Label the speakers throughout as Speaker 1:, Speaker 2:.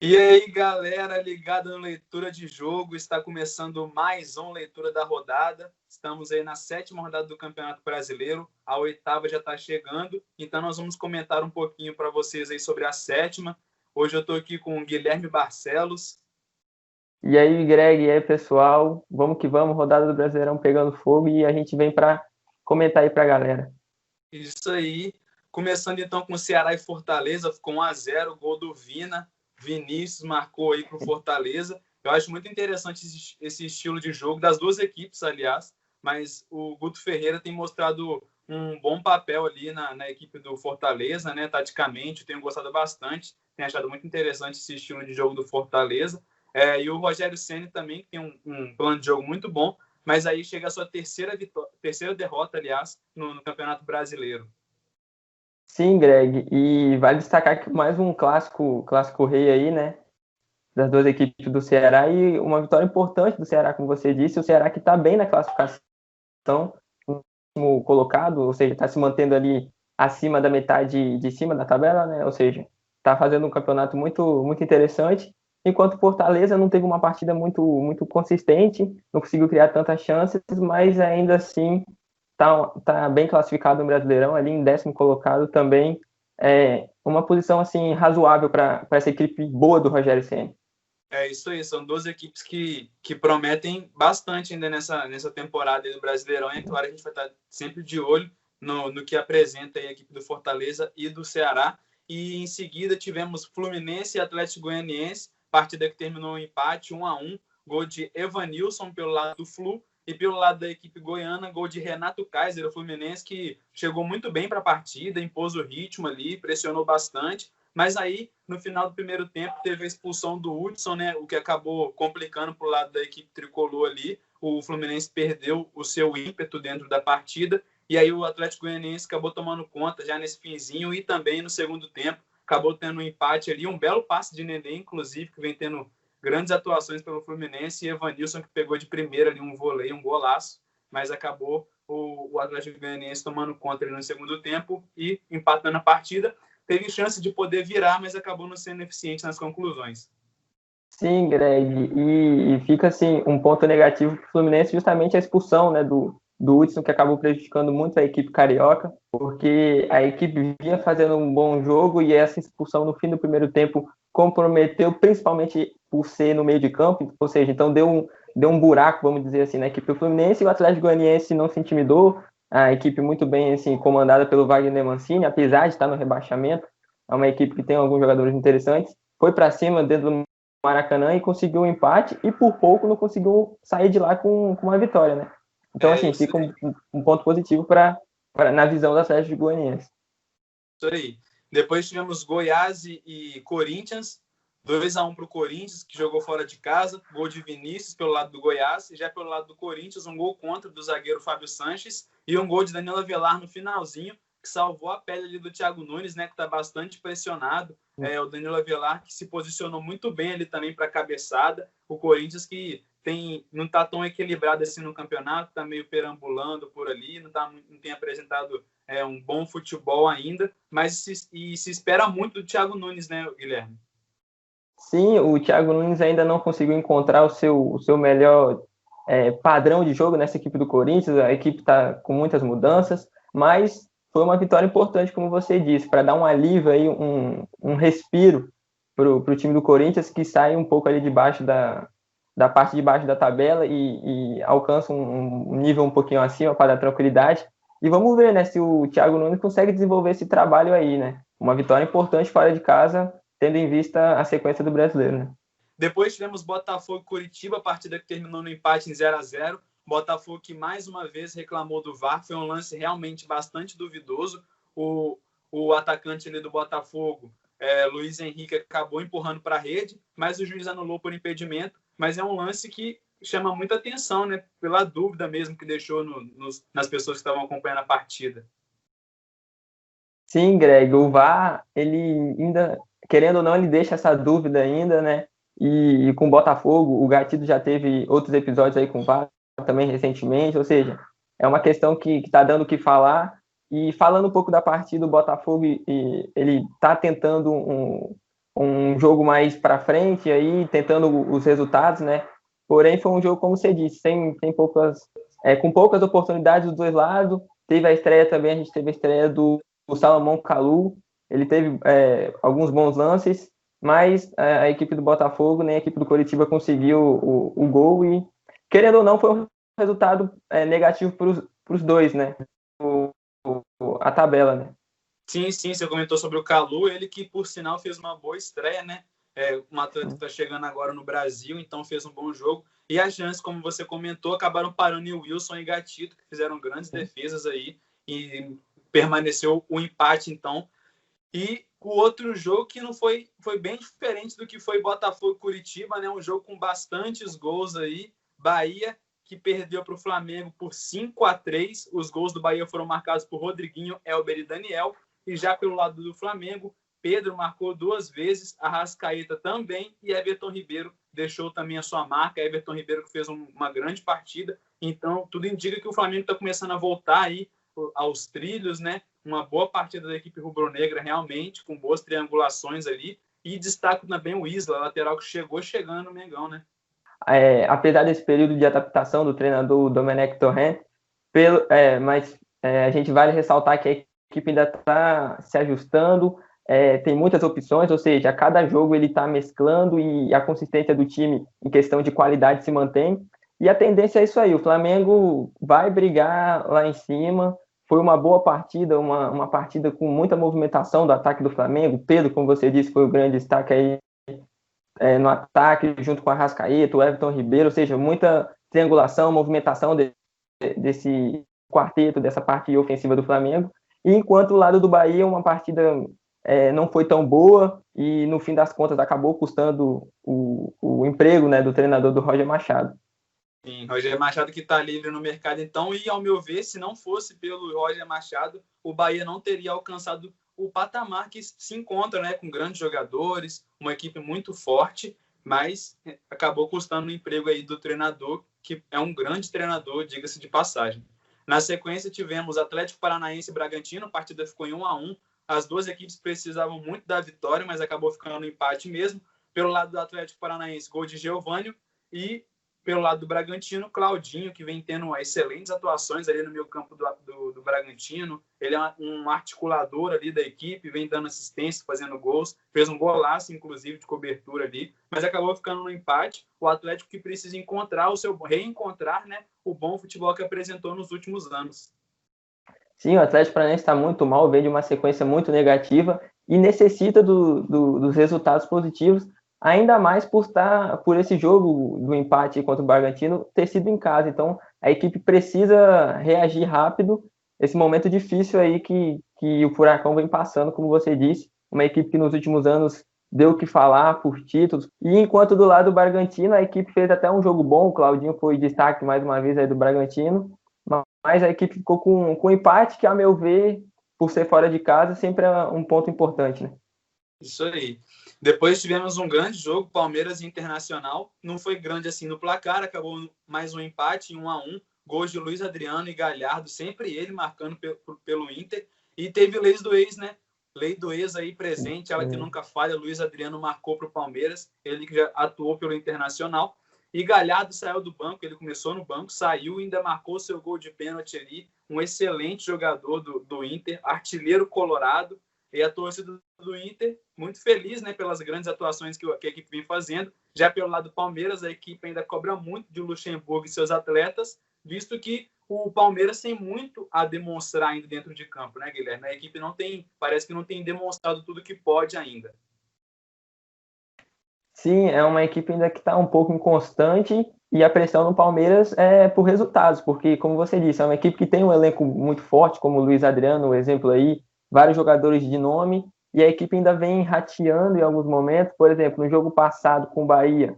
Speaker 1: E aí, galera, ligado na leitura de jogo, está começando mais uma leitura da rodada. Estamos aí na 7ª rodada do Campeonato Brasileiro, a 8ª já está chegando, então nós vamos comentar um pouquinho para vocês aí sobre a 7ª. Hoje eu estou aqui com o Guilherme Barcelos.
Speaker 2: E aí, Greg, e aí, pessoal? Vamos que vamos, rodada do Brasileirão pegando fogo e a gente vem para comentar aí para a galera.
Speaker 1: Isso aí. Começando então com o Ceará e Fortaleza, ficou 1-0, gol do Vina. Vinícius marcou aí para o Fortaleza. Eu acho muito interessante esse estilo de jogo das duas equipes, aliás, mas o Guto Ferreira tem mostrado um bom papel ali na equipe do Fortaleza, né? Taticamente, tenho gostado bastante, tenho achado muito interessante esse estilo de jogo do Fortaleza. E o Rogério Ceni também, que tem um plano de jogo muito bom, mas aí chega a sua terceira derrota, aliás, no Campeonato Brasileiro.
Speaker 2: Sim, Greg, e vale destacar que mais um clássico rei aí, né? Das duas equipes do Ceará e uma vitória importante do Ceará, como você disse, o Ceará que está bem na classificação, último colocado, ou seja, está se mantendo ali acima da metade de cima da tabela, né? Ou seja, está fazendo um campeonato muito interessante, enquanto o Fortaleza não teve uma partida muito consistente, não conseguiu criar tantas chances, mas ainda assim tá bem classificado no Brasileirão, ali em 10º colocado também, uma posição assim razoável para essa equipe boa do Rogério Ceni.
Speaker 1: É isso aí, são duas equipes que prometem bastante ainda nessa temporada do Brasileirão. E é claro, a gente vai estar sempre de olho no que apresenta a equipe do Fortaleza e do Ceará. E em seguida tivemos Fluminense e Atlético Goianiense, partida que terminou em empate, 1-1, gol de Evanilson pelo lado do Flu, e pelo lado da equipe goiana, gol de Renato Kaiser, o Fluminense, que chegou muito bem para a partida, impôs o ritmo ali, pressionou bastante. Mas aí, no final do primeiro tempo, teve a expulsão do Hudson, né? O que acabou complicando para o lado da equipe tricolor ali. O Fluminense perdeu o seu ímpeto dentro da partida. E aí o Atlético Goianiense acabou tomando conta já nesse finzinho e também no segundo tempo. Acabou tendo um empate ali, um belo passe de Nenê, inclusive, que vem tendo grandes atuações pelo Fluminense. E Evanilson, que pegou de primeira ali um voleio, um golaço. Mas acabou o Atlético Goianiense tomando conta ali no segundo tempo e empatando a partida. Teve chance de poder virar, mas acabou não sendo eficiente nas conclusões.
Speaker 2: Sim, Greg, e fica assim um ponto negativo para o Fluminense justamente a expulsão, né, do Hudson, que acabou prejudicando muito a equipe carioca, porque a equipe vinha fazendo um bom jogo e essa expulsão no fim do primeiro tempo comprometeu, principalmente por ser no meio de campo, ou seja, então deu um buraco, vamos dizer assim, na equipe do Fluminense, e o Atlético Goianiense não se intimidou, a equipe muito bem assim, comandada pelo Wagner Mancini, apesar de estar no rebaixamento, é uma equipe que tem alguns jogadores interessantes, foi para cima dentro do Maracanã e conseguiu um empate e por pouco não conseguiu sair de lá com uma vitória, né? Então, assim,
Speaker 1: Isso
Speaker 2: fica
Speaker 1: aí.
Speaker 2: um ponto positivo na visão da Atlético Goianiense.
Speaker 1: Isso aí. Depois tivemos Goiás e Corinthians, 2-1 para o Corinthians, que jogou fora de casa, gol de Vinícius pelo lado do Goiás, e já pelo lado do Corinthians, um gol contra do zagueiro Fábio Sanches, e um gol de Danilo Avelar no finalzinho, que salvou a pele ali do Thiago Nunes, né, que está bastante pressionado. O Danilo Avelar, que se posicionou muito bem ali também para a cabeçada. O Corinthians, que não está tão equilibrado assim no campeonato, está meio perambulando por ali, não tem apresentado um bom futebol ainda, mas se espera muito do Thiago Nunes, né, Guilherme?
Speaker 2: Sim, o Thiago Nunes ainda não conseguiu encontrar o seu melhor padrão de jogo nessa equipe do Corinthians. A equipe está com muitas mudanças, mas foi uma vitória importante, como você disse, para dar um alívio aí, um respiro para o time do Corinthians, que sai um pouco ali debaixo da parte de baixo da tabela e alcança um nível um pouquinho acima para dar tranquilidade. E vamos ver, né, se o Thiago Nunes consegue desenvolver esse trabalho aí, né? Uma vitória importante fora de casa, tendo em vista a sequência do brasileiro, né?
Speaker 1: Depois tivemos Botafogo e Curitiba, partida que terminou no empate em 0-0. Botafogo que mais uma vez reclamou do VAR, foi um lance realmente bastante duvidoso. O atacante ali do Botafogo, Luiz Henrique, acabou empurrando para a rede, mas o juiz anulou por impedimento. Mas é um lance que chama muita atenção, né? Pela dúvida mesmo que deixou nas pessoas que estavam acompanhando a partida.
Speaker 2: Sim, Greg, o VAR, ele ainda, querendo ou não, ele deixa essa dúvida ainda, né? E com o Botafogo, o Gatito já teve outros episódios aí com o VAR também recentemente, ou seja, é uma questão que está dando o que falar. E falando um pouco da partida, o Botafogo ele está tentando um jogo mais para frente, aí tentando os resultados, né? Porém, foi um jogo, como você disse, com poucas oportunidades dos dois lados. Teve a estreia também, a gente teve a estreia do Salomão Kalou, ele teve alguns bons lances, mas a equipe do Botafogo, nem a equipe do Coritiba conseguiu o gol e, querendo ou não, foi um resultado negativo para os dois, né? A tabela, né?
Speaker 1: Sim, você comentou sobre o Kalou, ele que, por sinal, fez uma boa estreia, né? Um atleta que está chegando agora no Brasil, então fez um bom jogo. E as chances, como você comentou, acabaram parando em Wilson e Gatito, que fizeram grandes defesas aí, e permaneceu o empate, então. E o outro jogo que não foi bem diferente do que foi Botafogo e Curitiba, né? Um jogo com bastantes gols aí. Bahia, que perdeu para o Flamengo por 5-3. Os gols do Bahia foram marcados por Rodriguinho, Elber e Daniel. E já pelo lado do Flamengo, Pedro marcou 2 vezes, Arrascaeta também, e Everton Ribeiro deixou também a sua marca. Everton Ribeiro que fez uma grande partida. Então, tudo indica que o Flamengo está começando a voltar aí aos trilhos, né? Uma boa partida da equipe rubro-negra, realmente, com boas triangulações ali. E destaco também o Isla, lateral que chegando no Mengão, né?
Speaker 2: Apesar desse período de adaptação do treinador Domenech Torrent, mas a gente vale ressaltar que a equipe ainda está se ajustando, tem muitas opções, ou seja, a cada jogo ele está mesclando e a consistência do time em questão de qualidade se mantém. E a tendência é isso aí, o Flamengo vai brigar lá em cima. Foi uma boa partida, uma partida com muita movimentação do ataque do Flamengo. Pedro, como você disse, foi o grande destaque aí no ataque, junto com a Arrascaeta, o Everton Ribeiro, ou seja, muita triangulação, movimentação desse quarteto, dessa parte ofensiva do Flamengo. E enquanto o lado do Bahia, uma partida não foi tão boa e, no fim das contas, acabou custando o emprego, né, do treinador do Roger Machado.
Speaker 1: Sim, Roger Machado que está livre no mercado, então, e ao meu ver, se não fosse pelo Roger Machado, o Bahia não teria alcançado o patamar que se encontra, né, com grandes jogadores, uma equipe muito forte, mas acabou custando o emprego aí do treinador, que é um grande treinador, diga-se de passagem. Na sequência, tivemos Atlético Paranaense e Bragantino, a partida ficou em 1-1, as duas equipes precisavam muito da vitória, mas acabou ficando no empate mesmo. Pelo lado do Atlético Paranaense, gol de Geovânio, e pelo lado do Bragantino, Claudinho, que vem tendo excelentes atuações ali no meio campo do Bragantino. Ele é um articulador ali da equipe, vem dando assistência, fazendo gols. Fez um golaço, inclusive, de cobertura ali, mas acabou ficando no empate. O Atlético que precisa reencontrar, né, o bom futebol que apresentou nos últimos anos.
Speaker 2: Sim, o Atlético Paranaense está muito mal, vem de uma sequência muito negativa e necessita dos resultados positivos, ainda mais por esse jogo do empate contra o Bragantino ter sido em casa. Então, a equipe precisa reagir rápido esse momento difícil aí que o Furacão vem passando, como você disse, uma equipe que nos últimos anos deu o que falar por títulos. E enquanto do lado do Bragantino, a equipe fez até um jogo bom, o Claudinho foi destaque mais uma vez aí do Bragantino, mas a equipe ficou com empate, que, a meu ver, por ser fora de casa, sempre é um ponto importante, né?
Speaker 1: Isso aí. Depois tivemos um grande jogo, Palmeiras e Internacional. Não foi grande assim no placar, acabou mais um empate, 1-1. Gols de Luiz Adriano e Galhardo, sempre ele marcando pelo Inter. E teve leis do ex, né? Lei do ex aí presente, ela que nunca falha. Luiz Adriano marcou para o Palmeiras, ele que já atuou pelo Internacional. E Galhardo saiu do banco, ele começou no banco, saiu e ainda marcou seu gol de pênalti ali. Um excelente jogador do Inter, artilheiro colorado. E a torcida do Inter, muito feliz, né, pelas grandes atuações que a equipe vem fazendo. Já pelo lado do Palmeiras, a equipe ainda cobra muito de Luxemburgo e seus atletas, visto que o Palmeiras tem muito a demonstrar ainda dentro de campo, né, Guilherme? A equipe parece que não tem demonstrado tudo que pode ainda.
Speaker 2: Sim, é uma equipe ainda que está um pouco inconstante e a pressão no Palmeiras é por resultados, porque, como você disse, é uma equipe que tem um elenco muito forte, como o Luiz Adriano, o exemplo aí, vários jogadores de nome, e a equipe ainda vem rateando em alguns momentos. Por exemplo, no jogo passado com o Bahia,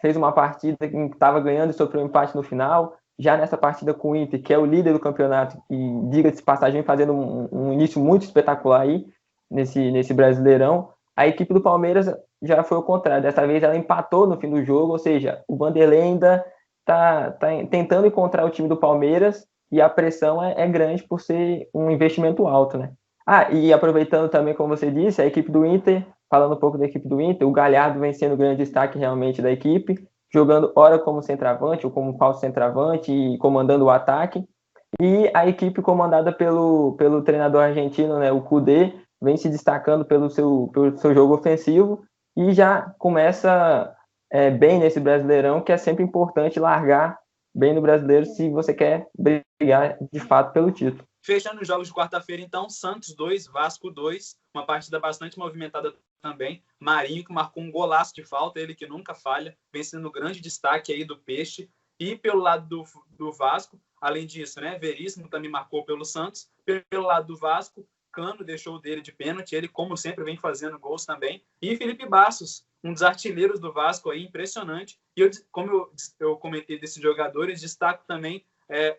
Speaker 2: fez uma partida que estava ganhando e sofreu um empate no final. Já nessa partida com o Inter, que é o líder do campeonato, e diga-se de passagem, fazendo um início muito espetacular aí, nesse Brasileirão, a equipe do Palmeiras já foi o contrário. Dessa vez ela empatou no fim do jogo, ou seja, o Vanderlei ainda está tentando encontrar o time do Palmeiras e a pressão é grande por ser um investimento alto, né? E aproveitando também, como você disse, a equipe do Inter falando um pouco da equipe do Inter, o Galhardo vem sendo o grande destaque realmente da equipe, jogando ora como centroavante ou como falso centroavante e comandando o ataque. E a equipe comandada pelo treinador argentino, né, o Kudê, vem se destacando pelo seu jogo ofensivo e já começa bem nesse Brasileirão, que é sempre importante largar bem no Brasileiro se você quer brigar de fato pelo título.
Speaker 1: Fechando os jogos de quarta-feira, então, Santos 2, Vasco 2, uma partida bastante movimentada também. Marinho, que marcou um golaço de falta, ele que nunca falha, vem sendo grande destaque aí do Peixe. E pelo lado do Vasco, além disso, né, Veríssimo também marcou pelo Santos. Pelo lado do Vasco, Cano deixou o dele de pênalti, ele, como sempre, vem fazendo gols também. E Felipe Bastos, um dos artilheiros do Vasco aí, impressionante. E como eu comentei desses jogadores, destaco também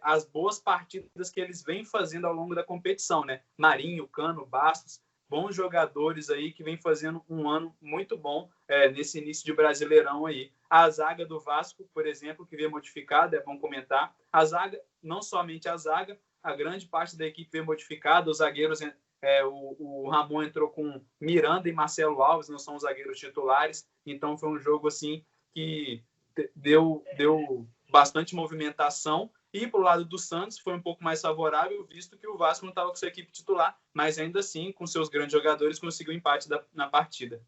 Speaker 1: as boas partidas que eles vêm fazendo ao longo da competição, né? Marinho, Cano, Bastos, bons jogadores aí que vem fazendo um ano muito bom nesse início de Brasileirão aí. A zaga do Vasco, por exemplo, que veio modificada, é bom comentar. A zaga, não somente a zaga, a grande parte da equipe veio modificada, os zagueiros, o Ramon entrou com Miranda e Marcelo Alves, não são os zagueiros titulares, então foi um jogo assim que deu bastante movimentação. E para o lado do Santos foi um pouco mais favorável, visto que o Vasco não estava com sua equipe titular, mas ainda assim, com seus grandes jogadores, conseguiu empate na partida.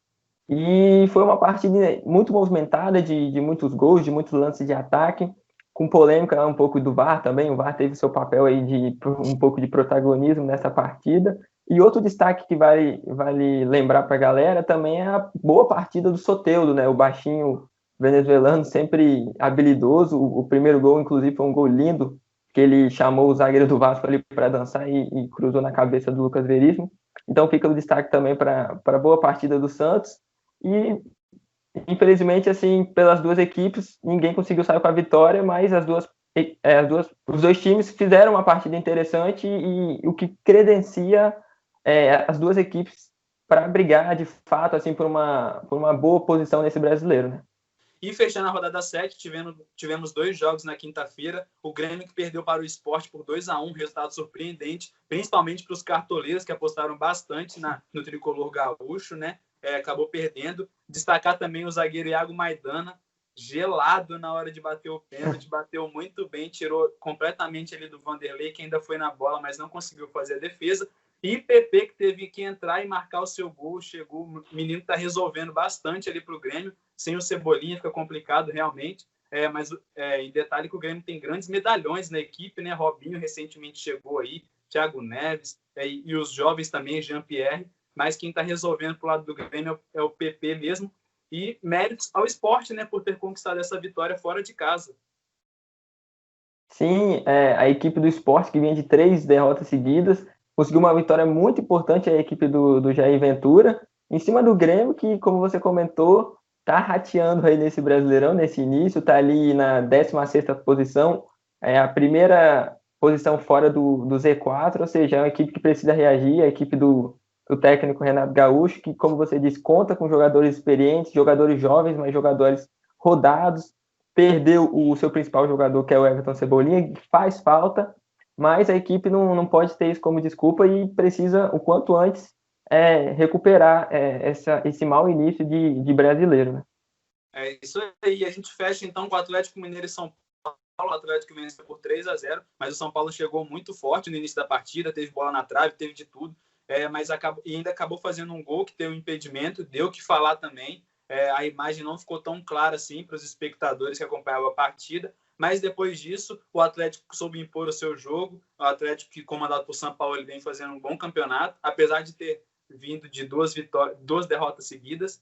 Speaker 2: E foi uma partida muito movimentada, de muitos gols, de muitos lances de ataque, com polêmica um pouco do VAR também. O VAR teve seu papel aí de um pouco de protagonismo nessa partida. E outro destaque que vale lembrar para a galera também é a boa partida do Soteldo, né? O baixinho venezuelano, sempre habilidoso. O primeiro gol, inclusive, foi um gol lindo, que ele chamou o zagueiro do Vasco ali para dançar e cruzou na cabeça do Lucas Veríssimo. Então fica o destaque também para a boa partida do Santos. E, infelizmente, assim, pelas duas equipes, ninguém conseguiu sair com a vitória, mas os dois times fizeram uma partida interessante e o que credencia as duas equipes para brigar, de fato, assim, por uma boa posição nesse brasileiro, né?
Speaker 1: E fechando a rodada 7, tivemos 2 jogos na quinta-feira. O Grêmio que perdeu para o Sport por 2-1, resultado surpreendente, principalmente para os cartoleiros que apostaram bastante no tricolor gaúcho, né? Acabou perdendo. Destacar também o zagueiro Iago Maidana, gelado na hora de bater o pênalti, bateu muito bem, tirou completamente ali do Vanderlei, que ainda foi na bola, mas não conseguiu fazer a defesa. E PP, que teve que entrar e marcar o seu gol, chegou, o menino está resolvendo bastante ali para o Grêmio, sem o Cebolinha fica complicado realmente, mas em detalhe que o Grêmio tem grandes medalhões na equipe, né? Robinho recentemente chegou aí, Thiago Neves, e os jovens também, Jean-Pierre, mas quem está resolvendo para o lado do Grêmio é o PP mesmo, e méritos ao Sport, né, por ter conquistado essa vitória fora de casa.
Speaker 2: Sim, a equipe do Sport, que vinha de 3 derrotas seguidas, conseguiu uma vitória muito importante, a equipe do Jair Ventura, em cima do Grêmio, que, como você comentou, tá rateando aí nesse Brasileirão, nesse início, tá ali na 16ª posição, a primeira posição fora do Z4, ou seja, é uma equipe que precisa reagir, a equipe do técnico Renato Gaúcho, que, como você disse, conta com jogadores experientes, jogadores jovens, mas jogadores rodados, perdeu o seu principal jogador, que é o Everton Cebolinha, que faz falta, mas a equipe não pode ter isso como desculpa e precisa, o quanto antes, recuperar esse mau início de brasileiro, né?
Speaker 1: É isso aí. A gente fecha então com o Atlético Mineiro e São Paulo. O Atlético venceu por 3-0, mas o São Paulo chegou muito forte no início da partida, teve bola na trave, teve de tudo, mas ainda acabou fazendo um gol que teve um impedimento, deu o que falar também. A imagem não ficou tão clara assim para os espectadores que acompanhavam a partida, mas depois disso o Atlético soube impor o seu jogo. O Atlético, que comandado por São Paulo, ele vem fazendo um bom campeonato, apesar de ter vindo de 2 derrotas seguidas.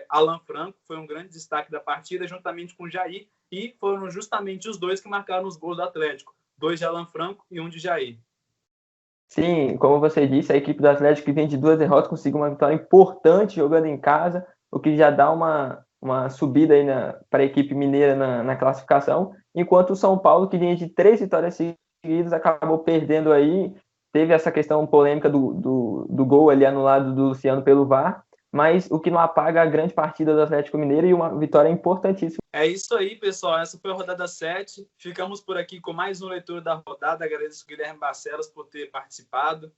Speaker 1: Alan Franco foi um grande destaque da partida, juntamente com o Jair, e foram justamente os dois que marcaram os gols do Atlético, 2 de Alan Franco e 1 de Jair.
Speaker 2: Sim, como você disse, a equipe do Atlético, que vem de 2 derrotas, conseguiu uma vitória importante jogando em casa, o que já dá uma subida aí para a equipe mineira na classificação, enquanto o São Paulo, que vinha de 3 vitórias seguidas, acabou perdendo aí, teve essa questão polêmica do gol ali anulado do Luciano pelo VAR, mas o que não apaga a grande partida do Atlético Mineiro e uma vitória importantíssima.
Speaker 1: É isso aí, pessoal. Essa foi a rodada 7. Ficamos por aqui com mais um leitor da rodada. Agradeço o Guilherme Barcelos por ter participado.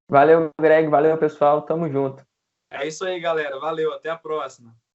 Speaker 2: Valeu, Greg. Valeu, pessoal. Tamo junto.
Speaker 1: É isso aí, galera. Valeu, até a próxima.